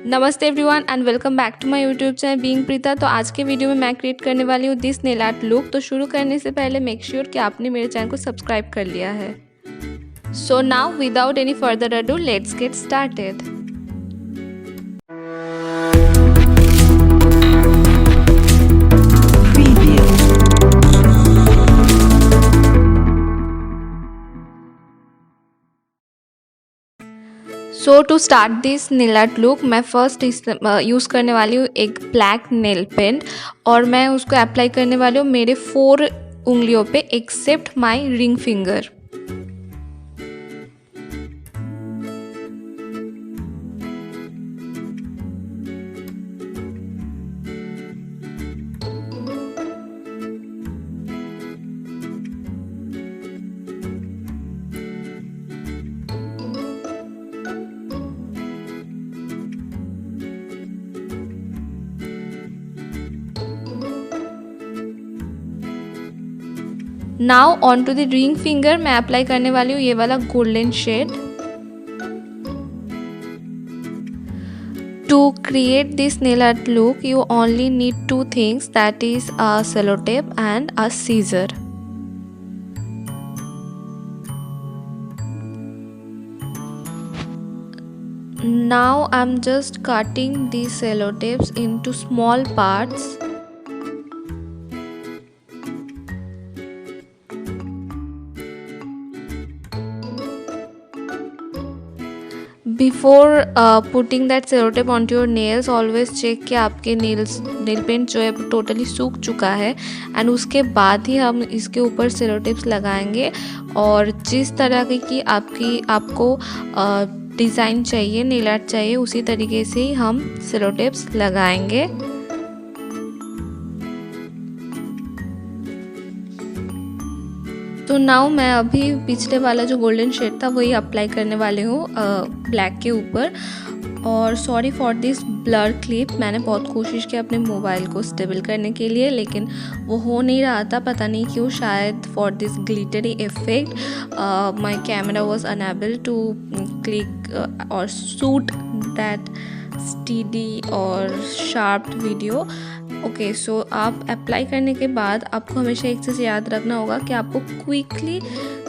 नमस्ते everyone and welcome back to my YouTube channel being Preeta. तो आज के वीडियो में मैं क्रिएट करने वाली हूँ दिस नेल आर्ट लुक। तो शुरू करने से पहले मेक श्योर कि आपने मेरे चैनल को सब्सक्राइब कर लिया है। So now without any further ado let's get started. So to start this nail art look मैं फर्स्ट यूज़ करने वाली हूँ एक ब्लैक नेल पेंट और मैं उसको अप्लाई करने वाली हूँ मेरे 4 उंगलियों पे except my ring finger. Now on to the ring finger मैं अप्लाई करने वाली हूँ ये वाला golden shade. To create this nail art look you only need 2 things, that is a sellotape and a scissor. Now I'm just cutting these sellotapes into small parts. Before putting that sellotape onto your nails, always check कि आपके nail paint जो है totally सूख चुका है and उसके बाद ही हम इसके ऊपर सेलोटेप्स लगाएंगे। और जिस तरह की आपको डिज़ाइन चाहिए, नेल आर्ट चाहिए, उसी तरीके से ही हम सेलोटेप्स लगाएंगे। तो नाउ मैं अभी पिछले वाला जो गोल्डन शेड था वही अप्लाई करने वाली हूँ ब्लैक के ऊपर। और sorry for this blur clip, मैंने बहुत कोशिश की अपने मोबाइल को स्टेबल करने के लिए लेकिन वो हो नहीं रहा था, पता नहीं क्यों। शायद for this glittery effect my camera was unable to click और शूट दैट स्टीडी और शार्प वीडियो। ओके, सो आप अप्लाई करने के बाद आपको हमेशा एक चीज़ याद रखना होगा कि आपको क्विकली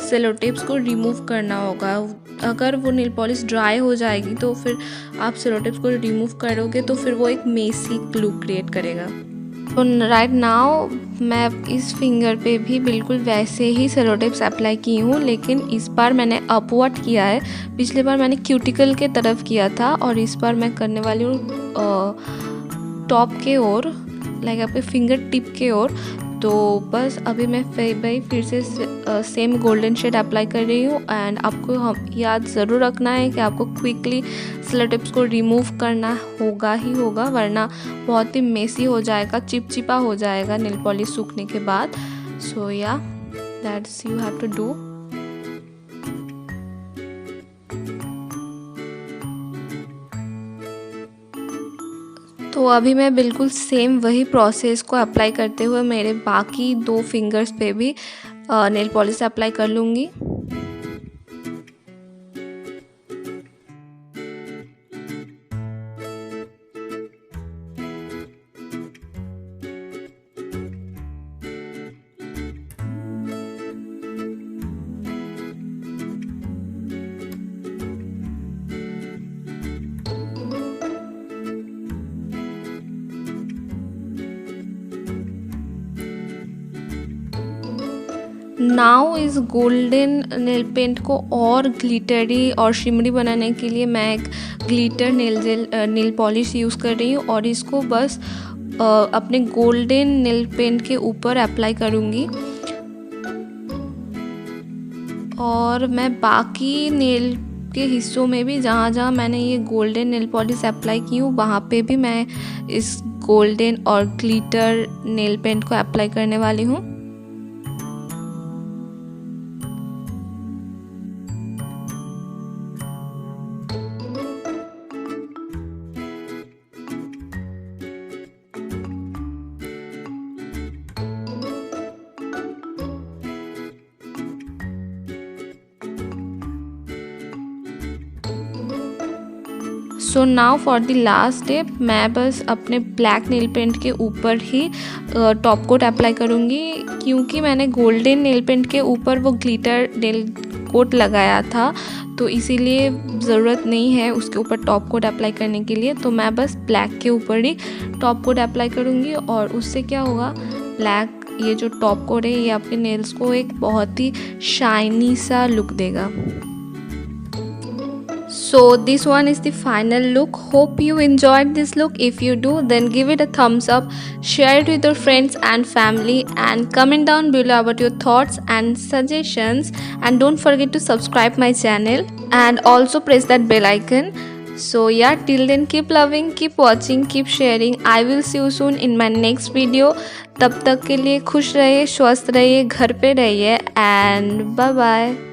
सेलोटेप्स को रिमूव करना होगा। अगर वो नेल पॉलिश ड्राई हो जाएगी तो फिर आप सेलोटेप्स को रिमूव करोगे तो फिर वो एक मेसी लुक क्रिएट करेगा। तो राइट नाउ मैं इस फिंगर पे भी बिल्कुल वैसे ही सेलोटेप्स अप्लाई की हूँ, लेकिन इस बार मैंने अपवर्ड किया है। पिछले बार मैंने क्यूटिकल के तरफ किया था और इस बार मैं करने वाली हूँ टॉप के ओर, लाइक आपके फिंगर टिप के ओर। तो बस अभी मैं फिर से सेम गोल्डन शेड अप्लाई कर रही हूँ एंड आपको याद ज़रूर रखना है कि आपको क्विकली सेलोटेप्स को रिमूव करना होगा ही होगा, वरना बहुत ही मेसी हो जाएगा, चिपचिपा हो जाएगा नेल पॉलिश सूखने के बाद। So yeah that's you have to do. तो अभी मैं बिल्कुल सेम वही प्रोसेस को अप्लाई करते हुए मेरे बाकी 2 फिंगर्स पे भी नेल पॉलिश अप्लाई कर लूँगी। नाउ इस गोल्डन नेल पेंट को और ग्लिटरी और शिमरी बनाने के लिए मैं एक ग्लिटर नेल पॉलिश यूज़ कर रही हूँ और इसको बस अपने गोल्डन नेल पेंट के ऊपर अप्लाई करूँगी। और मैं बाकी नेल के हिस्सों में भी जहाँ जहाँ मैंने ये गोल्डन नेल पॉलिश अप्लाई की हूँ वहाँ पे भी मैं इस गोल्डन और ग्लिटर नेल पेंट को अप्लाई करने वाली हूँ। So now for the last step, मैं बस अपने ब्लैक नेल पेंट के ऊपर ही टॉप कोट अप्लाई करूँगी, क्योंकि मैंने गोल्डन नेल पेंट के ऊपर वो ग्लिटर नेल कोट लगाया था, तो इसीलिए ज़रूरत नहीं है उसके ऊपर टॉप कोट अप्लाई करने के लिए। तो मैं बस ब्लैक के ऊपर ही टॉप कोट अप्लाई करूँगी, और उससे क्या होगा, ब्लैक ये जो टॉप कोट है ये आपके नेल्स को एक बहुत ही शाइनी सा लुक देगा। So this one is the final look. Hope you enjoyed this look. If you do, then give it a thumbs up, share it with your friends and family, and comment down below about your thoughts and suggestions, and don't forget to subscribe my channel and also press that bell icon. So yeah, till then, keep loving, keep watching, keep sharing. I will see you soon in my next video. तब तक के लिए खुश रहिए, स्वस्थ रहिए, घर पे रहिए, and bye bye.